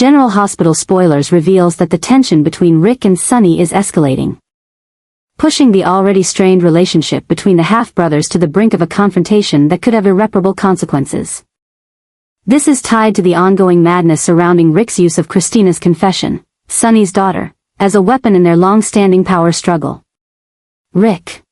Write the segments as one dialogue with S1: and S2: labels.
S1: General Hospital spoilers reveals that the tension between Ric and Sonny is escalating, pushing the already strained relationship between the half-brothers to the brink of a confrontation that could have irreparable consequences. This is tied to the ongoing madness surrounding Ric's use of Kristina's confession, Sonny's daughter, as a weapon in their long-standing power struggle. Ric,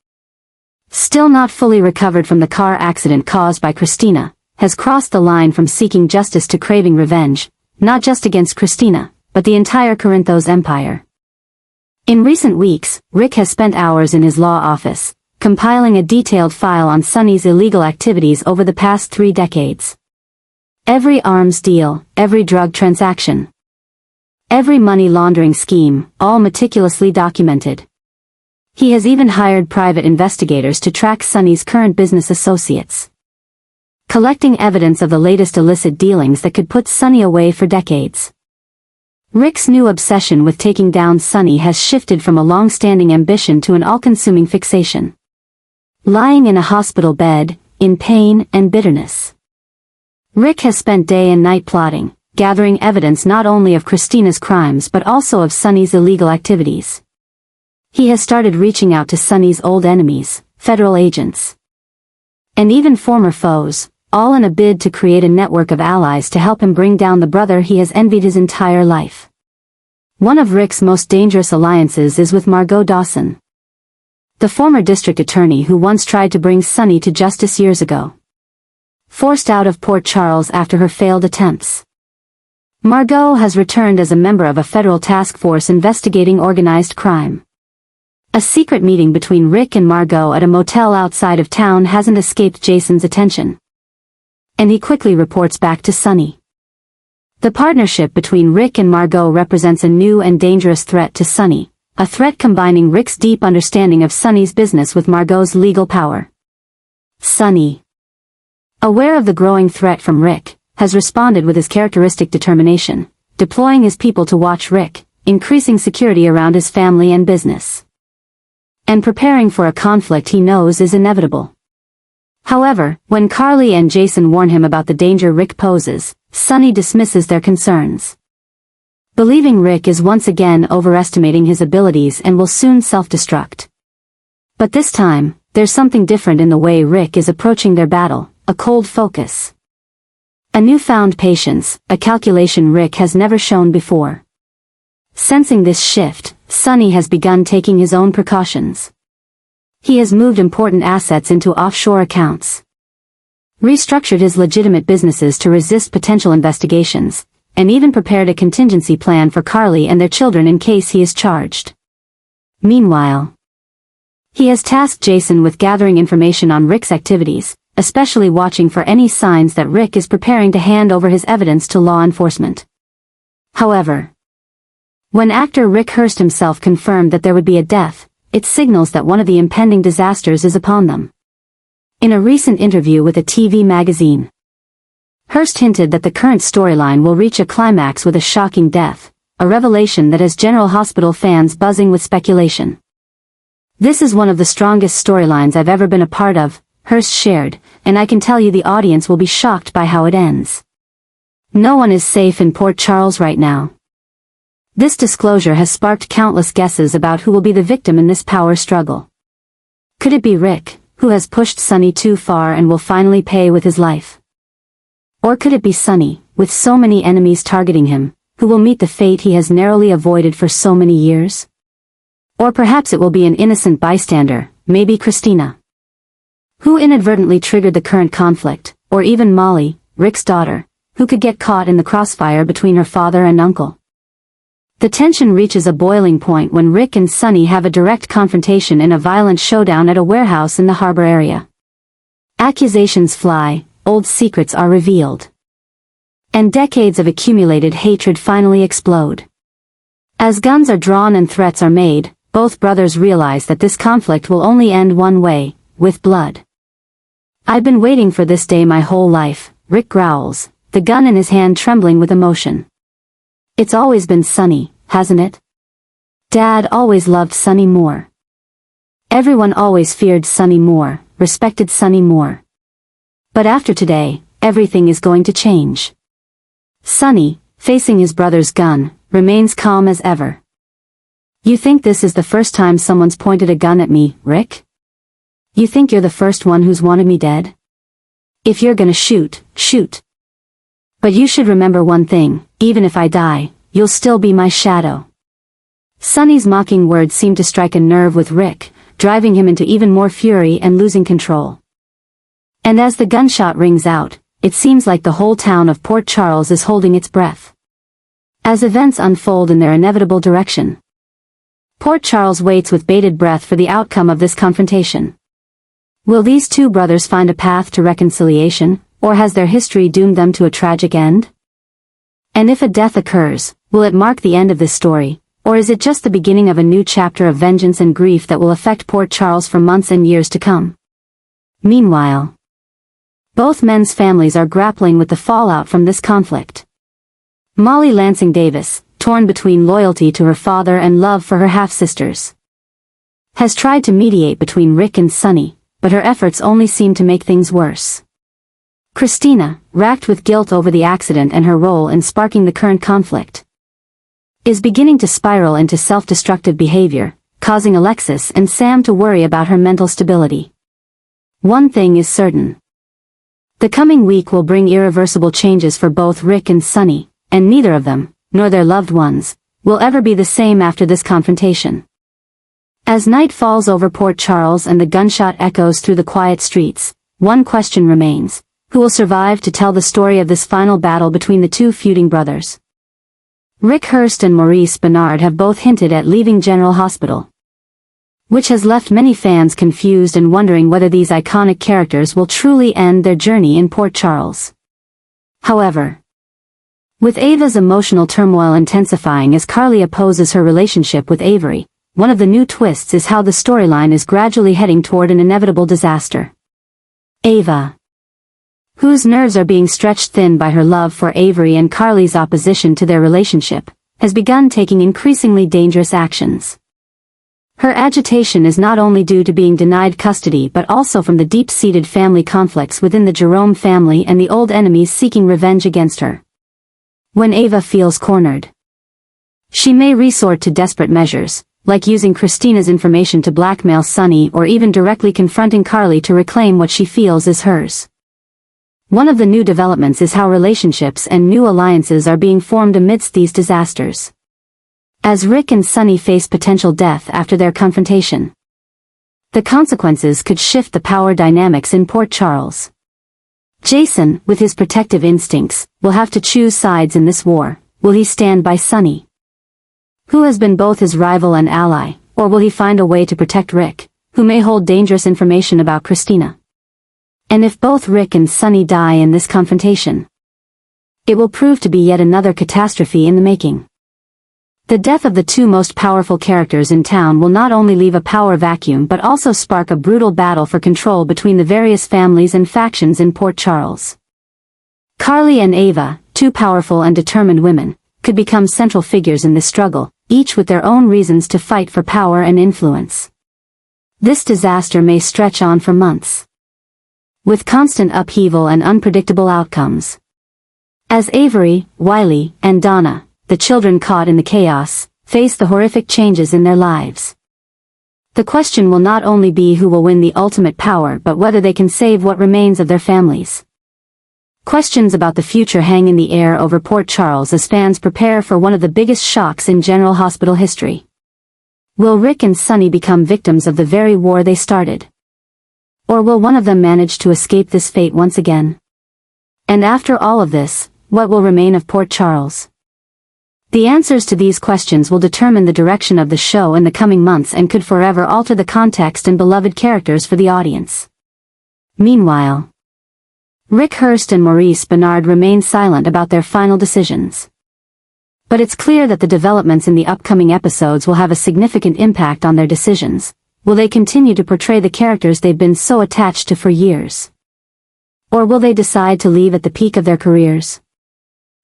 S1: still not fully recovered from the car accident caused by Kristina, has crossed the line from seeking justice to craving revenge, not just against Kristina, but the entire Corinthos empire. In recent weeks, Ric has spent hours in his law office, compiling a detailed file on Sonny's illegal activities over the past 3 decades. Every arms deal, every drug transaction, every money laundering scheme, all meticulously documented. He has even hired private investigators to track Sonny's current business associates, collecting evidence of the latest illicit dealings that could put Sonny away for decades. Ric's new obsession with taking down Sonny has shifted from a long-standing ambition to an all-consuming fixation. Lying in a hospital bed, in pain and bitterness, Ric has spent day and night plotting, gathering evidence not only of Kristina's crimes but also of Sonny's illegal activities. He has started reaching out to Sonny's old enemies, federal agents, and even former foes, all in a bid to create a network of allies to help him bring down the brother he has envied his entire life. One of Ric's most dangerous alliances is with Margot Dawson, the former district attorney who once tried to bring Sonny to justice years ago, forced out of Port Charles after her failed attempts. Margot has returned as a member of a federal task force investigating organized crime. A secret meeting between Ric and Margot at a motel outside of town hasn't escaped Jason's attention, and he quickly reports back to Sonny. The partnership between Ric and Margot represents a new and dangerous threat to Sonny, a threat combining Ric's deep understanding of Sonny's business with Margot's legal power. Sonny, aware of the growing threat from Ric, has responded with his characteristic determination, deploying his people to watch Ric, increasing security around his family and business, and preparing for a conflict he knows is inevitable. However, when Carly and Jason warn him about the danger Ric poses, Sonny dismisses their concerns, believing Ric is once again overestimating his abilities and will soon self-destruct. But this time, there's something different in the way Ric is approaching their battle, a cold focus, a newfound patience, a calculation Ric has never shown before. Sensing this shift, Sonny has begun taking his own precautions. He has moved important assets into offshore accounts, restructured his legitimate businesses to resist potential investigations, and even prepared a contingency plan for Carly and their children in case he is charged. Meanwhile, he has tasked Jason with gathering information on Ric's activities, especially watching for any signs that Ric is preparing to hand over his evidence to law enforcement. However, when actor Ric Hearst himself confirmed that there would be a death, it signals that one of the impending disasters is upon them. In a recent interview with a TV magazine, Hearst hinted that the current storyline will reach a climax with a shocking death, a revelation that has General Hospital fans buzzing with speculation. "This is one of the strongest storylines I've ever been a part of," Hearst shared, "and I can tell you the audience will be shocked by how it ends. No one is safe in Port Charles right now." This disclosure has sparked countless guesses about who will be the victim in this power struggle. Could it be Ric, who has pushed Sonny too far and will finally pay with his life? Or could it be Sonny, with so many enemies targeting him, who will meet the fate he has narrowly avoided for so many years? Or perhaps it will be an innocent bystander, maybe Kristina, who inadvertently triggered the current conflict, or even Molly, Ric's daughter, who could get caught in the crossfire between her father and uncle. The tension reaches a boiling point when Ric and Sonny have a direct confrontation in a violent showdown at a warehouse in the harbor area. Accusations fly, old secrets are revealed, and decades of accumulated hatred finally explode. As guns are drawn and threats are made, both brothers realize that this conflict will only end one way, with blood. "I've been waiting for this day my whole life," Ric growls, the gun in his hand trembling with emotion. "It's always been Sonny, hasn't it? Dad always loved Sonny more. Everyone always feared Sonny more, respected Sonny more. But after today, everything is going to change. Sonny, facing his brother's gun, remains calm as ever. "You think this is the first time someone's pointed a gun at me, Rick? You think you're the first one who's wanted me dead? If you're gonna shoot, shoot. But you should remember one thing, even if I die, you'll still be my shadow." Sonny's mocking words seemed to strike a nerve with Rick, driving him into even more fury and losing control. And as the gunshot rings out, it seems like the whole town of Port Charles is holding its breath, as events unfold in their inevitable direction. Port Charles waits with bated breath for the outcome of this confrontation. Will these two brothers find a path to reconciliation, or has their history doomed them to a tragic end? And if a death occurs, will it mark the end of this story, or is it just the beginning of a new chapter of vengeance and grief that will affect Port Charles for months and years to come? Meanwhile, both men's families are grappling with the fallout from this conflict. Molly Lansing Davis, torn between loyalty to her father and love for her half-sisters, has tried to mediate between Rick and Sonny, but her efforts only seem to make things worse. Kristina, racked with guilt over the accident and her role in sparking the current conflict, is beginning to spiral into self-destructive behavior, causing Alexis and Sam to worry about her mental stability. One thing is certain. The coming week will bring irreversible changes for both Rick and Sonny, and neither of them, nor their loved ones, will ever be the same after this confrontation. As night falls over Port Charles and the gunshot echoes through the quiet streets, one question remains: who will survive to tell the story of this final battle between the two feuding brothers? Rick Hearst and Maurice Benard have both hinted at leaving General Hospital, which has left many fans confused and wondering whether these iconic characters will truly end their journey in Port Charles. However, with Ava's emotional turmoil intensifying as Carly opposes her relationship with Avery, one of the new twists is how the storyline is gradually heading toward an inevitable disaster. Ava, whose nerves are being stretched thin by her love for Avery and Carly's opposition to their relationship, has begun taking increasingly dangerous actions. Her agitation is not only due to being denied custody but also from the deep-seated family conflicts within the Jerome family and the old enemies seeking revenge against her. When Ava feels cornered, she may resort to desperate measures, like using Kristina's information to blackmail Sonny or even directly confronting Carly to reclaim what she feels is hers. One of the new developments is how relationships and new alliances are being formed amidst these disasters. As Rick and Sonny face potential death after their confrontation, the consequences could shift the power dynamics in Port Charles. Jason, with his protective instincts, will have to choose sides in this war. Will he stand by Sonny, who has been both his rival and ally, or will he find a way to protect Rick, who may hold dangerous information about Kristina? And if both Rick and Sonny die in this confrontation, it will prove to be yet another catastrophe in the making. The death of the two most powerful characters in town will not only leave a power vacuum but also spark a brutal battle for control between the various families and factions in Port Charles. Carly and Ava, two powerful and determined women, could become central figures in this struggle, each with their own reasons to fight for power and influence. This disaster may stretch on for months, with constant upheaval and unpredictable outcomes. As Avery, Wiley, and Donna, the children caught in the chaos, face the horrific changes in their lives, the question will not only be who will win the ultimate power but whether they can save what remains of their families. Questions about the future hang in the air over Port Charles as fans prepare for one of the biggest shocks in General Hospital history. Will Rick and Sonny become victims of the very war they started? Or will one of them manage to escape this fate once again? And after all of this, what will remain of Port Charles? The answers to these questions will determine the direction of the show in the coming months and could forever alter the context and beloved characters for the audience. Meanwhile, Rick Hearst and Maurice Benard remain silent about their final decisions. But it's clear that the developments in the upcoming episodes will have a significant impact on their decisions. Will they continue to portray the characters they've been so attached to for years? Or will they decide to leave at the peak of their careers?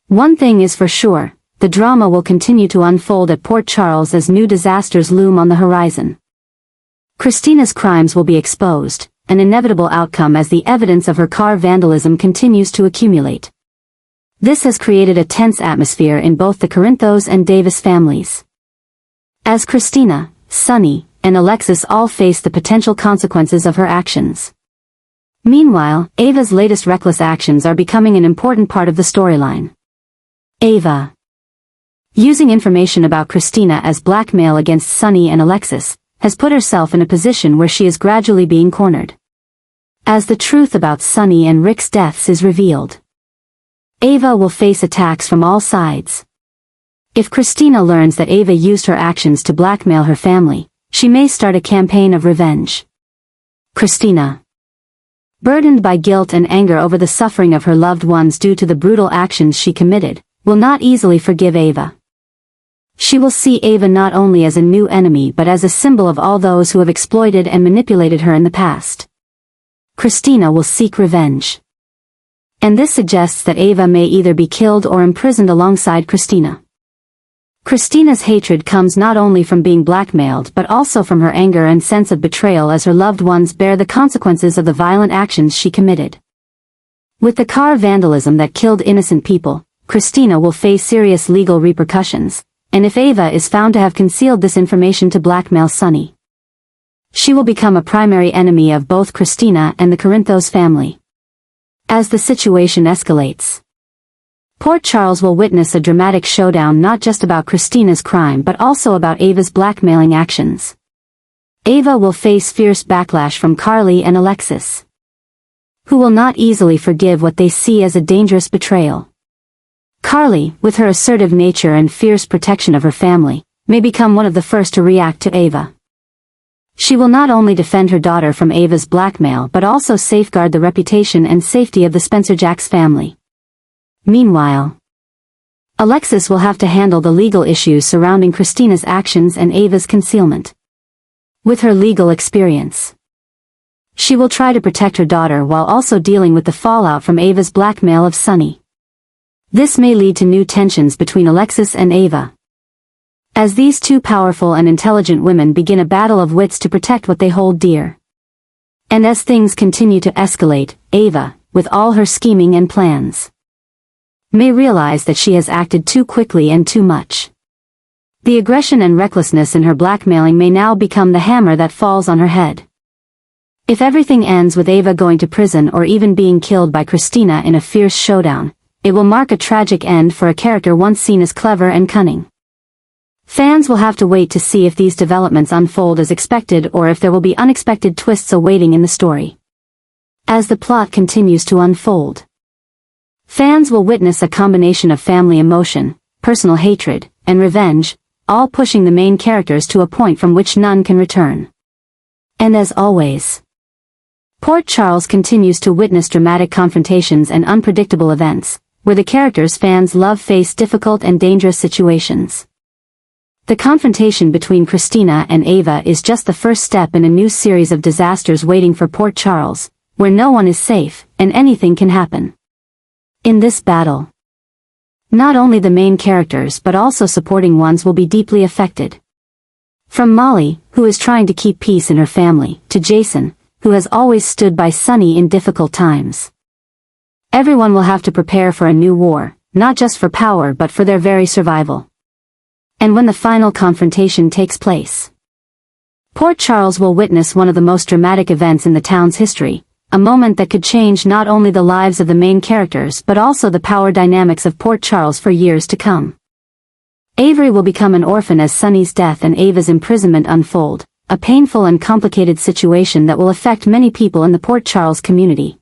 S1: One thing is for sure, the drama will continue to unfold at Port Charles as new disasters loom on the horizon. Kristina's crimes will be exposed, an inevitable outcome as the evidence of her car vandalism continues to accumulate. This has created a tense atmosphere in both the Corinthos and Davis families. As Kristina, Sonny, and Alexis all face the potential consequences of her actions. Meanwhile, Ava's latest reckless actions are becoming an important part of the storyline. Ava, using information about Kristina as blackmail against Sonny and Alexis, has put herself in a position where she is gradually being cornered. As the truth about Sonny and Ric's deaths is revealed, Ava will face attacks from all sides. If Kristina learns that Ava used her actions to blackmail her family, she may start a campaign of revenge. Kristina, burdened by guilt and anger over the suffering of her loved ones due to the brutal actions she committed, will not easily forgive Ava. She will see Ava not only as a new enemy but as a symbol of all those who have exploited and manipulated her in the past. Kristina will seek revenge. And this suggests that Ava may either be killed or imprisoned alongside Kristina. Kristina's hatred comes not only from being blackmailed but also from her anger and sense of betrayal as her loved ones bear the consequences of the violent actions she committed. With the car vandalism that killed innocent people, Kristina will face serious legal repercussions, and if Ava is found to have concealed this information to blackmail Sonny, she will become a primary enemy of both Kristina and the Corinthos family. As the situation escalates, Port Charles will witness a dramatic showdown not just about Kristina's crime but also about Ava's blackmailing actions. Ava will face fierce backlash from Carly and Alexis, who will not easily forgive what they see as a dangerous betrayal. Carly, with her assertive nature and fierce protection of her family, may become one of the first to react to Ava. She will not only defend her daughter from Ava's blackmail but also safeguard the reputation and safety of the Spencer-Jacks family. Meanwhile, Alexis will have to handle the legal issues surrounding Kristina's actions and Ava's concealment. With her legal experience, she will try to protect her daughter while also dealing with the fallout from Ava's blackmail of Sonny. This may lead to new tensions between Alexis and Ava, as these two powerful and intelligent women begin a battle of wits to protect what they hold dear. And as things continue to escalate, Ava, with all her scheming and plans, may realize that she has acted too quickly and too much. The aggression and recklessness in her blackmailing may now become the hammer that falls on her head. If everything ends with Ava going to prison or even being killed by Kristina in a fierce showdown, it will mark a tragic end for a character once seen as clever and cunning. Fans will have to wait to see if these developments unfold as expected or if there will be unexpected twists awaiting in the story. As the plot continues to unfold, fans will witness a combination of family emotion, personal hatred, and revenge, all pushing the main characters to a point from which none can return. And as always, Port Charles continues to witness dramatic confrontations and unpredictable events, where the characters fans love face difficult and dangerous situations. The confrontation between Kristina and Ava is just the first step in a new series of disasters waiting for Port Charles, where no one is safe, and anything can happen. In this battle, not only the main characters but also supporting ones will be deeply affected. From Molly, who is trying to keep peace in her family, to Jason, who has always stood by Sonny in difficult times. Everyone will have to prepare for a new war, not just for power but for their very survival. And when the final confrontation takes place, Port Charles will witness one of the most dramatic events in the town's history, a moment that could change not only the lives of the main characters but also the power dynamics of Port Charles for years to come. Avery will become an orphan as Sonny's death and Ava's imprisonment unfold, a painful and complicated situation that will affect many people in the Port Charles community,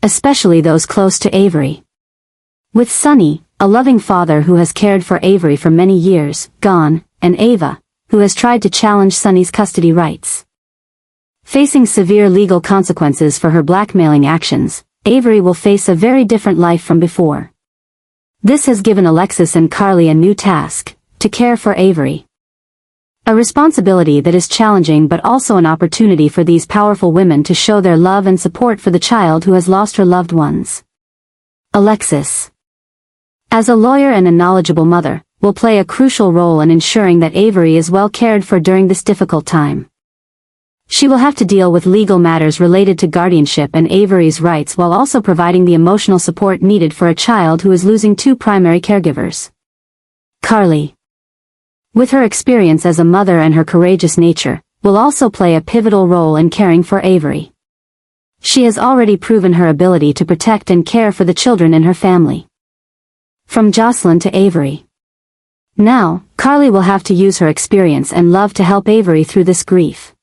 S1: especially those close to Avery. With Sonny, a loving father who has cared for Avery for many years, gone, and Ava, who has tried to challenge Sonny's custody rights, facing severe legal consequences for her blackmailing actions, Avery will face a very different life from before. This has given Alexis and Carly a new task, to care for Avery. A responsibility that is challenging but also an opportunity for these powerful women to show their love and support for the child who has lost her loved ones. Alexis, as a lawyer and a knowledgeable mother, will play a crucial role in ensuring that Avery is well cared for during this difficult time. She will have to deal with legal matters related to guardianship and Avery's rights while also providing the emotional support needed for a child who is losing two primary caregivers. Carly, with her experience as a mother and her courageous nature, will also play a pivotal role in caring for Avery. She has already proven her ability to protect and care for the children in her family. From Jocelyn to Avery. Now, Carly will have to use her experience and love to help Avery through this grief.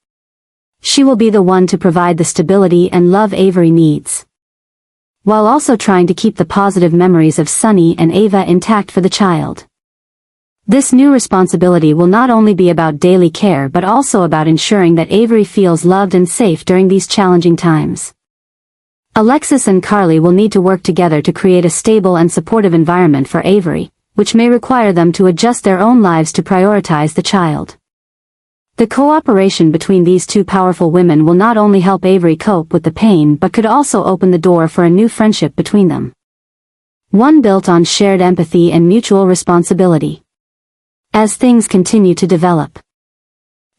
S1: She will be the one to provide the stability and love Avery needs, while also trying to keep the positive memories of Sonny and Ava intact for the child. This new responsibility will not only be about daily care but also about ensuring that Avery feels loved and safe during these challenging times. Alexis and Carly will need to work together to create a stable and supportive environment for Avery, which may require them to adjust their own lives to prioritize the child. The cooperation between these two powerful women will not only help Avery cope with the pain but could also open the door for a new friendship between them. One built on shared empathy and mutual responsibility. As things continue to develop,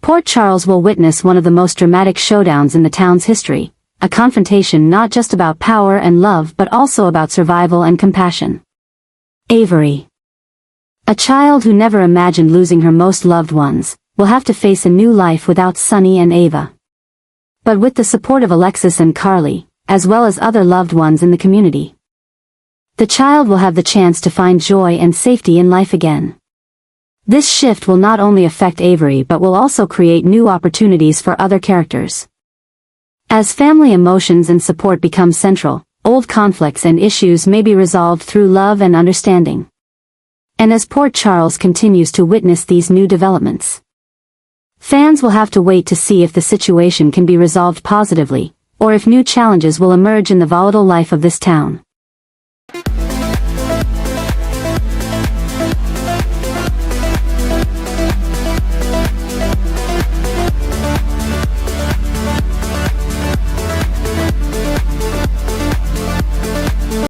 S1: Port Charles will witness one of the most dramatic showdowns in the town's history, a confrontation not just about power and love but also about survival and compassion. Avery, a child who never imagined losing her most loved ones, will have to face a new life without Sonny and Ava. But with the support of Alexis and Carly, as well as other loved ones in the community, the child will have the chance to find joy and safety in life again. This shift will not only affect Avery but will also create new opportunities for other characters. As family emotions and support become central, old conflicts and issues may be resolved through love and understanding. And as Port Charles continues to witness these new developments, fans will have to wait to see if the situation can be resolved positively, or if new challenges will emerge in the volatile life of this town.